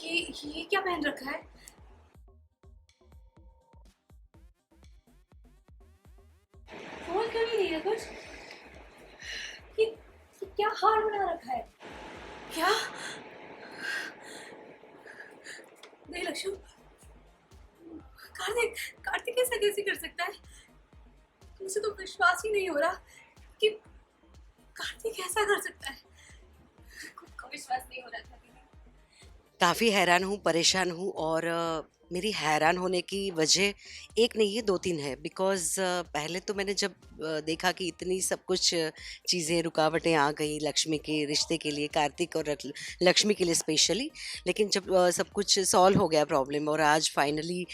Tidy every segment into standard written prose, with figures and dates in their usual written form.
ये क्या पहन रखा है? फोन क्यों नहीं है कुछ? ये क्या हार बना रखा है? क्या? नहीं लक्ष्मी, कार्तिक कार्तिक ऐसा कैसे कर सकता है? मुझे तो विश्वास ही नहीं हो रहा कि कार्तिक ऐसा कर सकता है। खुद को विश्वास नहीं हो रहा था। काफ़ी हैरान हूँ, परेशान हूँ और मेरी हैरान होने की वजह एक नहीं है, 2-3 है। बिकॉज़ पहले तो मैंने जब देखा कि इतनी सब कुछ चीज़ें, रुकावटें आ गई लक्ष्मी के रिश्ते के लिए, कार्तिक और लक्ष्मी के लिए स्पेशली। लेकिन जब सब कुछ सॉल्व हो गया प्रॉब्लम और आज फाइनली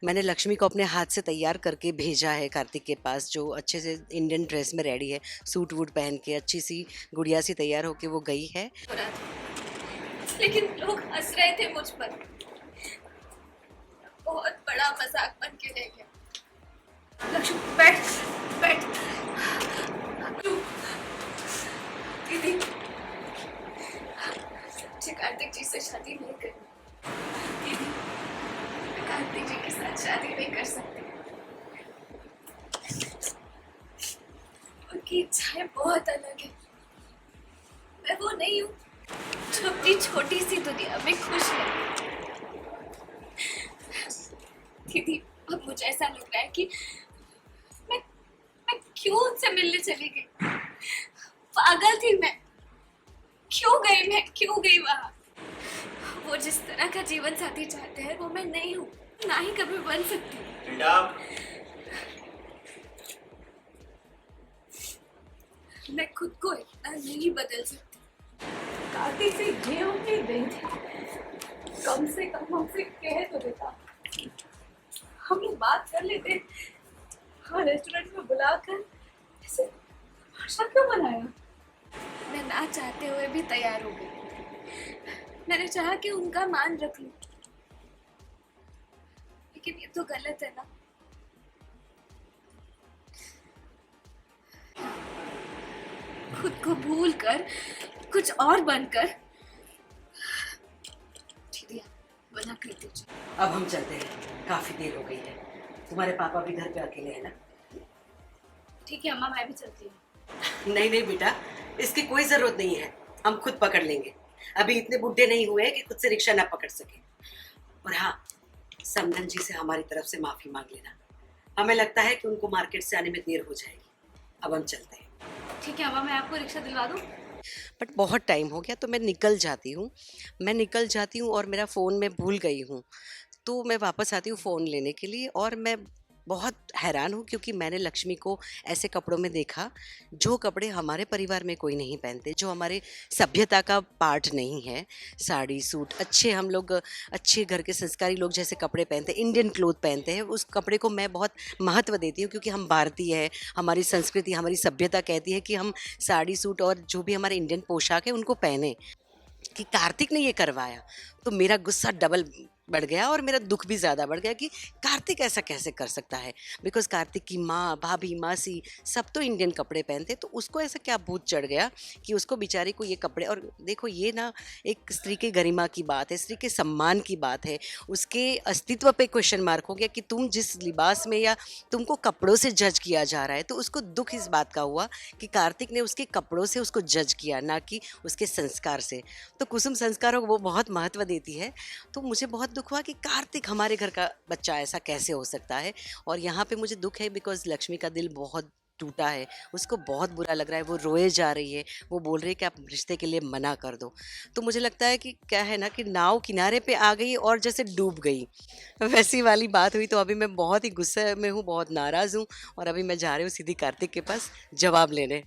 मैंने लक्ष्मी को अपने हाथ से तैयार करके भेजा है कार्तिक के पास, जो अच्छे से इंडियन ड्रेस में रेडी है, सूट वूट पहन के अच्छी-सी गुड़िया सी तैयार होके वो गई है। हो रहा था, लेकिन लोग हंस रहे थे मुझ पर। बहुत बड़ा मजाक बन के रह गया। लक्ष्मी बैठ बैठ। दीदी, मुझे कार्तिक जी से शादी नहीं करनी। दीदी, मैं कार्तिक जी के साथ शादी नहीं कर सकती। उनकी इच्छाएं बहुत अलग है। मैं वो नहीं हूँ जो अपनी छोटी सी दुनिया में खुश है। दीदी, अब मुझे ऐसा लग रहा है कि मैं क्यों उनसे मिलने चली गई? पागल थी मैं। क्यों गई वहां? वो जिस तरह का जीवन साथी चाहते हैं वो मैं नहीं हूँ, ना ही कभी बन सकती। मैं खुद को इतना नहीं बदल सकती। कार्तिक से ये उम्मीद नहीं थी। कम से कम हमसे कह तो देता, हम लोग बात कर लेते। हाँ, रेस्टोरेंट में बुलाकर ऐसे भाषा क्यों बनाया? मैं ना चाहते हुए भी तैयार हो गई। मैंने चाहा कि उनका मान रख लूं, लेकिन ये तो गलत है ना। खुद को भूल कर कुछ और बनकर दीदी मना कर दीजिए। अब हम चलते हैं, काफ़ी देर हो गई है। तुम्हारे पापा भी घर पे अकेले हैं ना? ठीक है अम्मा, मैं भी चलती हूँ। नहीं नहीं बेटा, इसकी कोई ज़रूरत नहीं है, हम खुद पकड़ लेंगे। अभी इतने बुढ़े नहीं हुए हैं कि खुद से रिक्शा ना पकड़ सके। और हाँ, समधन जी से हमारी तरफ से माफ़ी मांग लेना। हमें लगता है कि उनको मार्केट से आने में देर हो जाएगी। अब हम चलते हैं। ठीक है अम्मा, मैं आपको रिक्शा दिलवा दूँ? बट बहुत टाइम हो गया तो मैं निकल जाती हूँ और मेरा फ़ोन मैं भूल गई हूँ। तो मैं वापस आती हूँ फ़ोन लेने के लिए और मैं बहुत हैरान हूँ क्योंकि मैंने लक्ष्मी को ऐसे कपड़ों में देखा जो कपड़े हमारे परिवार में कोई नहीं पहनते, जो हमारे सभ्यता का पार्ट नहीं है। साड़ी सूट अच्छे, हम लोग अच्छे घर के संस्कारी लोग जैसे कपड़े पहनते हैं, इंडियन क्लोथ पहनते हैं, उस कपड़े को मैं बहुत महत्व देती हूँ क्योंकि हम भारतीय है। हमारी संस्कृति, हमारी सभ्यता कहती है कि हम साड़ी सूट और जो भी हमारे इंडियन पोशाक है उनको पहने। कि कार्तिक ने ये करवाया तो मेरा गुस्सा डबल बढ़ गया और मेरा दुख भी ज़्यादा बढ़ गया कि कार्तिक ऐसा कैसे कर सकता है। बिकॉज़ कार्तिक की माँ, भाभी, मासी सब तो इंडियन कपड़े पहनते, तो उसको ऐसा क्या भूत चढ़ गया कि उसको बेचारी को ये कपड़े। और देखो ये ना एक स्त्री की गरिमा की बात है, स्त्री के सम्मान की बात है, उसके अस्तित्व पे क्वेश्चन मार्क हो गया कि तुम जिस लिबास में या तुमको कपड़ों से जज किया जा रहा है। तो उसको दुख इस बात का हुआ कि कार्तिक ने उसके कपड़ों से उसको जज किया, ना कि उसके संस्कार से। तो कुसुम संस्कारों को वो बहुत महत्व देती है। तो मुझे बहुत दुख हुआ कि कार्तिक हमारे घर का बच्चा ऐसा कैसे हो सकता है। और यहाँ पे मुझे दुख है बिकॉज़ लक्ष्मी का दिल बहुत टूटा है, उसको बहुत बुरा लग रहा है, वो रोए जा रही है, वो बोल रही है कि आप रिश्ते के लिए मना कर दो। तो मुझे लगता है कि क्या है ना कि नाव किनारे पे आ गई और जैसे डूब गई, वैसी वाली बात हुई। तो अभी मैं बहुत ही गुस्से में हूँ, बहुत नाराज़ हूँ और अभी मैं जा रही हूँ सीधी कार्तिक के पास जवाब लेने।